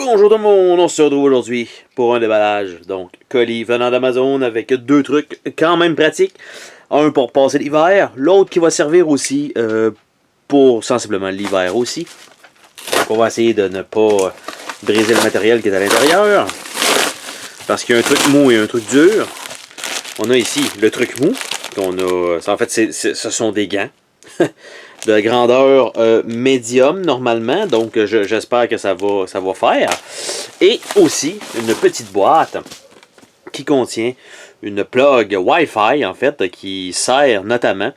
Bonjour tout le monde, on se retrouve aujourd'hui pour un déballage. Donc, colis venant d'Amazon avec deux trucs quand même pratiques. Un pour passer l'hiver, l'autre qui va servir aussi pour sensiblement l'hiver aussi. Donc, on va essayer de ne pas briser le matériel qui est à l'intérieur. Parce qu'il y a un truc mou et un truc dur. On a ici le truc mou. En fait, ce sont des gants. De grandeur médium normalement, donc j'espère que ça va faire. Et aussi une petite boîte qui contient une plug Wi-Fi en fait, qui sert notamment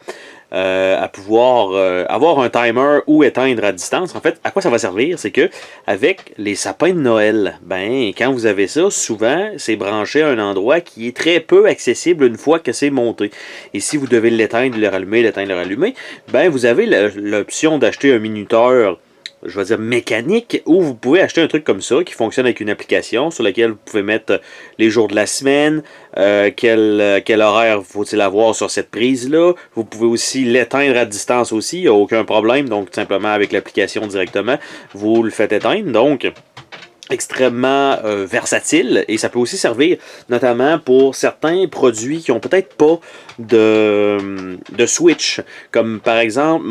à pouvoir avoir un timer ou éteindre à distance. En fait, à quoi ça va servir? C'est que avec les sapins de Noël, ben quand vous avez ça, souvent c'est branché à un endroit qui est très peu accessible une fois que c'est monté. Et si vous devez l'éteindre, le rallumer, ben vous avez l'option d'acheter un minuteur, je vais dire mécanique, ou vous pouvez acheter un truc comme ça qui fonctionne avec une application sur laquelle vous pouvez mettre les jours de la semaine, quel horaire faut-il avoir sur cette prise-là. Vous pouvez aussi l'éteindre à distance aussi, il n'y a aucun problème, donc tout simplement avec l'application directement, vous le faites éteindre. Donc, extrêmement versatile et ça peut aussi servir notamment pour certains produits qui ont peut-être pas de switch, comme par exemple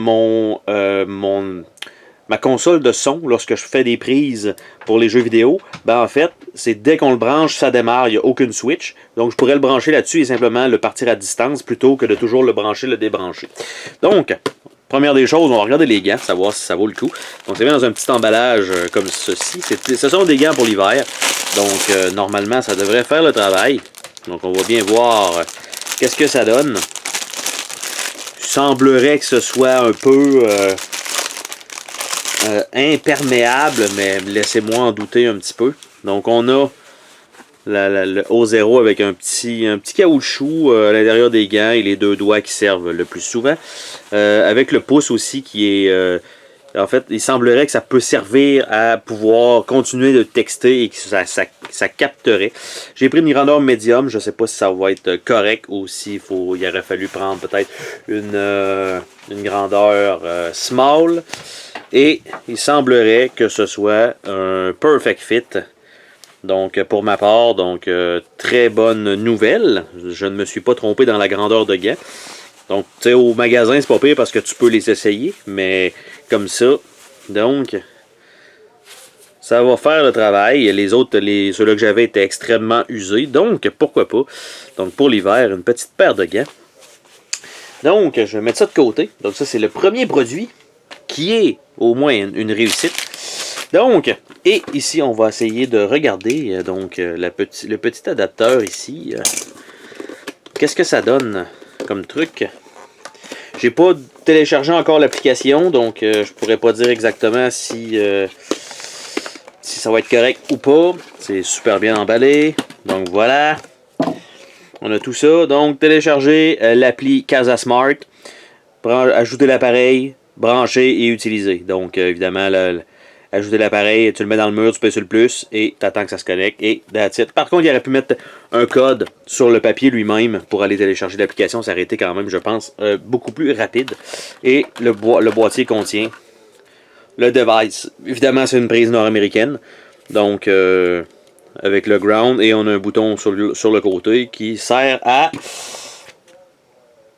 ma console de son, lorsque je fais des prises pour les jeux vidéo, ben en fait, c'est dès qu'on le branche, ça démarre, il n'y a aucune switch. Donc je pourrais le brancher là-dessus et simplement le partir à distance plutôt que de toujours le brancher, le débrancher. Donc, première des choses, on va regarder les gants, savoir si ça vaut le coup. Donc c'est bien dans un petit emballage comme ceci. Ce sont des gants pour l'hiver. Donc normalement, ça devrait faire le travail. Donc on va bien voir qu'est-ce que ça donne. Il semblerait que ce soit un peu imperméable, mais laissez-moi en douter un petit peu. Donc on a le O0 avec un petit caoutchouc à l'intérieur des gants et les deux doigts qui servent le plus souvent. Avec le pouce aussi qui est... en fait, il semblerait que ça peut servir à pouvoir continuer de texter et que ça capterait. J'ai pris une grandeur médium. Je ne sais pas si ça va être correct ou s'il aurait fallu prendre peut-être une grandeur small. Et il semblerait que ce soit un perfect fit. Donc, pour ma part, très bonne nouvelle. Je ne me suis pas trompé dans la grandeur de gants. Donc, tu sais, au magasin, c'est pas pire parce que tu peux les essayer. Mais comme ça, donc, ça va faire le travail. Les autres, ceux-là que j'avais étaient extrêmement usés. Donc, pourquoi pas. Donc, pour l'hiver, une petite paire de gants. Donc, je vais mettre ça de côté. Donc, ça, c'est le premier produit qui est au moins une réussite. Donc, et ici, on va essayer de regarder donc le petit adapteur ici. Qu'est-ce que ça donne comme truc? J'ai pas téléchargé encore l'application, donc je pourrais pas dire exactement si ça va être correct ou pas. C'est super bien emballé. Donc voilà. On a tout ça. Donc, télécharger l'appli Casa Smart. Ajouter l'appareil, brancher et utiliser. Donc, évidemment, ajouter l'appareil, tu le mets dans le mur, tu pèses sur le plus et tu attends que ça se connecte et that's it. Par contre, il aurait pu mettre un code sur le papier lui-même pour aller télécharger l'application. Ça aurait été quand même, je pense, beaucoup plus rapide. Et le boîtier contient le device. Évidemment, c'est une prise nord-américaine. Donc, avec le ground et on a un bouton sur le côté qui sert à...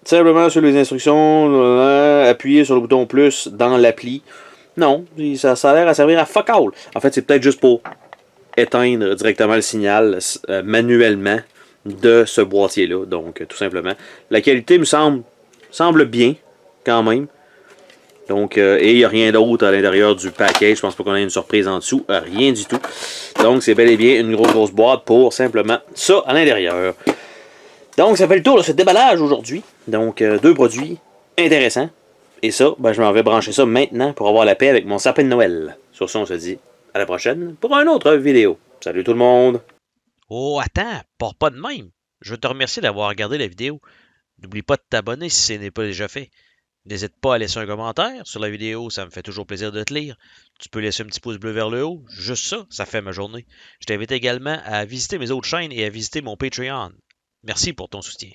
Simplement sur les instructions, appuyer sur le bouton plus dans l'appli. Non, ça a l'air à servir à fuck all. En fait, c'est peut-être juste pour éteindre directement le signal manuellement de ce boîtier-là. Donc, tout simplement. La qualité me semble bien, quand même. Donc, et il n'y a rien d'autre à l'intérieur du package. Je pense pas qu'on ait une surprise en dessous. Rien du tout. Donc, c'est bel et bien une grosse boîte pour simplement ça à l'intérieur. Donc, ça fait le tour de ce déballage aujourd'hui. Donc, deux produits intéressants. Et ça, ben, je m'en vais brancher ça maintenant pour avoir la paix avec mon sapin de Noël. Sur ce, on se dit à la prochaine pour une autre vidéo. Salut tout le monde! Oh, attends, pars pas de même. Je veux te remercier d'avoir regardé la vidéo. N'oublie pas de t'abonner si ce n'est pas déjà fait. N'hésite pas à laisser un commentaire sur la vidéo, ça me fait toujours plaisir de te lire. Tu peux laisser un petit pouce bleu vers le haut, juste ça, ça fait ma journée. Je t'invite également à visiter mes autres chaînes et à visiter mon Patreon. Merci pour ton soutien.